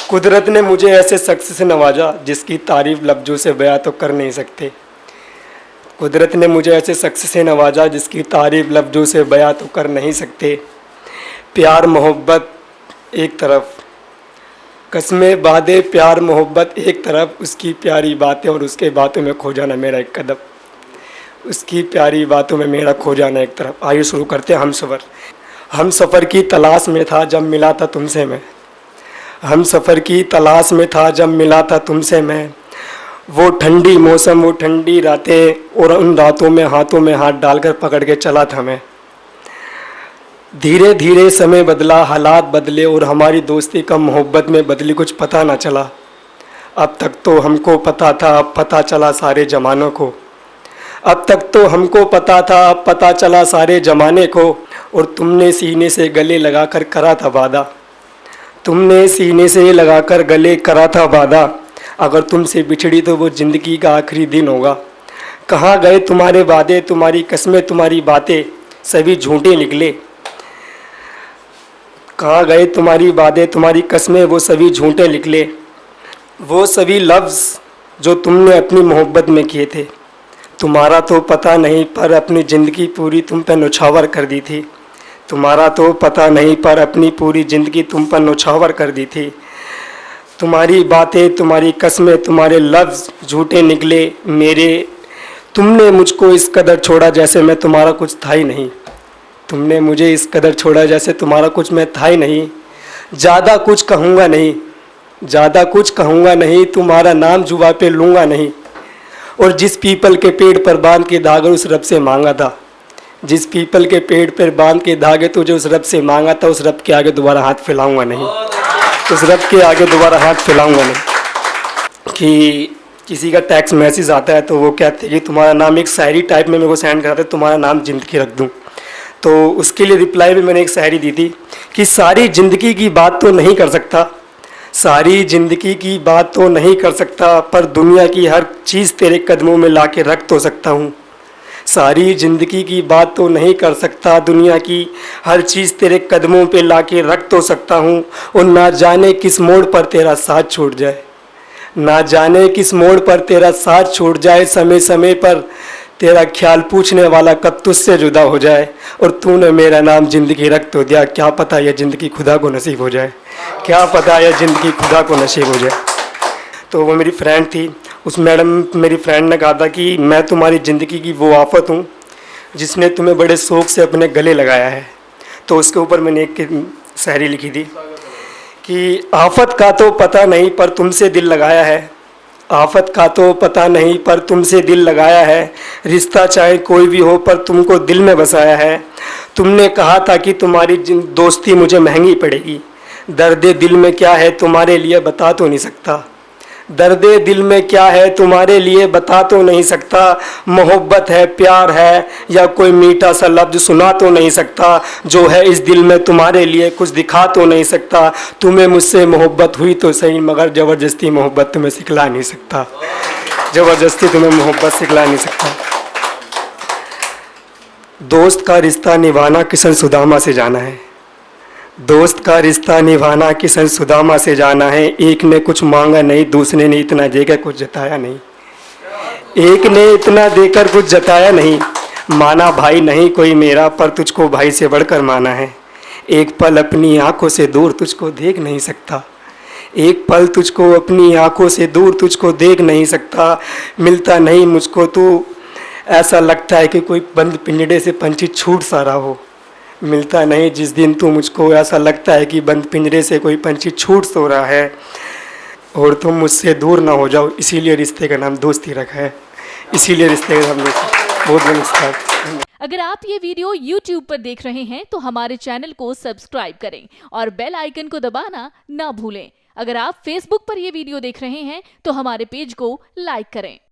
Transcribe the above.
कुदरत ने मुझे ऐसे शख्स से नवाजा जिसकी तारीफ़ लफ्ज़ों से बयां तो कर नहीं सकते। कुदरत ने मुझे ऐसे शख्स से नवाजा जिसकी तारीफ़ लफ्ज़ों से बयां तो कर नहीं सकते। प्यार मोहब्बत एक तरफ, कस्में वादे प्यार मोहब्बत एक तरफ, उसकी प्यारी बातें और उसके बातों में खो जाना मेरा एक कदम, उसकी प्यारी बातों में मेरा खो जाना एक तरफ। आइए शुरू करते हैं। हम सफ़र की तलाश में था जब मिला था तुमसे मैं, हम सफ़र की तलाश में था जब मिला था तुमसे मैं। वो ठंडी मौसम, वो ठंडी रातें, और उन रातों में हाथों में हाथ डालकर पकड़ के चला था मैं। धीरे धीरे समय बदला, हालात बदले और हमारी दोस्ती कम मोहब्बत में बदली, कुछ पता ना चला। अब तक तो हमको पता था, अब पता चला सारे ज़मानों को। अब तक तो हमको पता था, अब पता चला सारे ज़माने को। और तुमने सीने से गले लगाकर करा था वादा, तुमने सीने से लगाकर गले करा था वादा। अगर तुमसे बिछड़ी तो वो ज़िंदगी का आखिरी दिन होगा। कहाँ गए तुम्हारे वादे, तुम्हारी कस्में, तुम्हारी बातें, सभी झूठे निकले। कहाँ गए तुम्हारी वादे, तुम्हारी कस्में, वो सभी झूठे निकले। वो सभी लफ्ज़ जो तुमने अपनी मोहब्बत में किए थे, तुम्हारा तो पता नहीं पर अपनी ज़िंदगी पूरी तुम पर न्योछावर कर दी थी। तुम्हारा तो पता नहीं पर अपनी पूरी ज़िंदगी तुम पर न्योछावर कर दी थी। तुम्हारी बातें, तुम्हारी कस्में, तुम्हारे लफ्ज़ झूठे निकले मेरे। तुमने मुझको इस कदर छोड़ा जैसे मैं तुम्हारा कुछ था ही नहीं। तुमने मुझे इस कदर छोड़ा जैसे तुम्हारा कुछ मैं था ही नहीं। ज़्यादा कुछ कहूँगा नहीं, ज़्यादा कुछ कहूँगा नहीं, तुम्हारा नाम जुबा पे लूँगा नहीं। और जिस पीपल के पेड़ पर बांध के धागे उस रब से मांगा था, जिस पीपल के पेड़ पर बांध के धागे तुझे उस रब से मांगा था, उस रब के आगे दोबारा हाथ फैलाऊंगा नहीं, उस रब के आगे दोबारा हाथ फैलाऊंगा नहीं। कि किसी का टैक्स मैसेज आता है तो वो कहते हैं कि तुम्हारा नाम, एक शायरी टाइप में मेरे को सेंड कराते हैं, तुम्हारा नाम ज़िंदगी रख दूँ। तो उसके लिए रिप्लाई में मैंने एक शायरी दी थी कि सारी ज़िंदगी की बात तो नहीं कर सकता, सारी ज़िंदगी की बात तो नहीं कर सकता, पर दुनिया की हर चीज़ तेरे कदमों में ला के रख तो सकता हूँ। सारी ज़िंदगी की बात तो नहीं कर सकता, दुनिया की हर चीज़ तेरे कदमों पे ला के रख तो सकता हूँ। और ना जाने किस मोड़ पर तेरा साथ छूट जाए, ना जाने किस मोड़ पर तेरा साथ छूट जाए, समय समय पर तेरा ख्याल पूछने वाला कब तुझसे जुदा हो जाए। और तूने मेरा नाम ज़िंदगी रख तो दिया, क्या पता यह ज़िंदगी खुदा को नसीब हो जाए, क्या पता यह ज़िंदगी खुदा को नसीब हो जाए। तो वो मेरी फ्रेंड थी, उस मैडम मेरी फ्रेंड ने कहा था कि मैं तुम्हारी ज़िंदगी की वो आफत हूँ जिसने तुम्हें बड़े शौक़ से अपने गले लगाया है। तो उसके ऊपर मैंने एक शायरी लिखी थी कि आफत का तो पता नहीं पर तुमसे दिल लगाया है, आफत का तो पता नहीं पर तुमसे दिल लगाया है। रिश्ता चाहे कोई भी हो पर तुमको दिल में बसाया है। तुमने कहा था कि तुम्हारी दोस्ती मुझे महंगी पड़ेगी, दर्द दिल में क्या है तुम्हारे लिए बता तो नहीं सकता, दर्द दिल में क्या है तुम्हारे लिए बता तो नहीं सकता। मोहब्बत है, प्यार है, या कोई मीठा सा लफ्ज़ सुना तो नहीं सकता। जो है इस दिल में तुम्हारे लिए कुछ दिखा तो नहीं सकता। तुम्हें मुझसे मोहब्बत हुई तो सही, मगर ज़बरदस्ती मोहब्बत तुम्हें सिखला नहीं सकता, ज़बरदस्ती तुम्हें मोहब्बत सिखला नहीं सकता। दोस्त का रिश्ता निभाना किशन सुदामा से जाना है, दोस्त का रिश्ता निभाना किशन सुदामा से जाना है। एक ने कुछ मांगा नहीं, दूसरे ने इतना देकर कुछ जताया नहीं, एक ने इतना देकर कुछ जताया नहीं। माना भाई नहीं कोई मेरा, पर तुझको भाई से बढ़कर माना है। एक पल अपनी आंखों से दूर तुझको देख नहीं सकता, एक पल तुझको अपनी आंखों से दूर तुझको देख नहीं सकता। मिलता नहीं मुझको तू, ऐसा लगता है कि कोई बंद पिंजड़े से पंछी छूट सा रहा हो। मिलता नहीं जिस दिन तू मुझको, ऐसा लगता है कि बंद पिंजरे से कोई पंछी छूट सो रहा है। और तुम मुझसे दूर ना हो जाओ, इसीलिए रिश्ते का नाम दोस्ती रखा है, इसीलिए रिश्ते का नाम दोस्ती। बहुत नमस्कार। अगर आप ये वीडियो YouTube पर देख रहे हैं तो हमारे चैनल को सब्सक्राइब करें और बेल आइकन को दबाना ना भूलें। अगर आप Facebook पर ये वीडियो देख रहे हैं तो हमारे पेज को लाइक करें।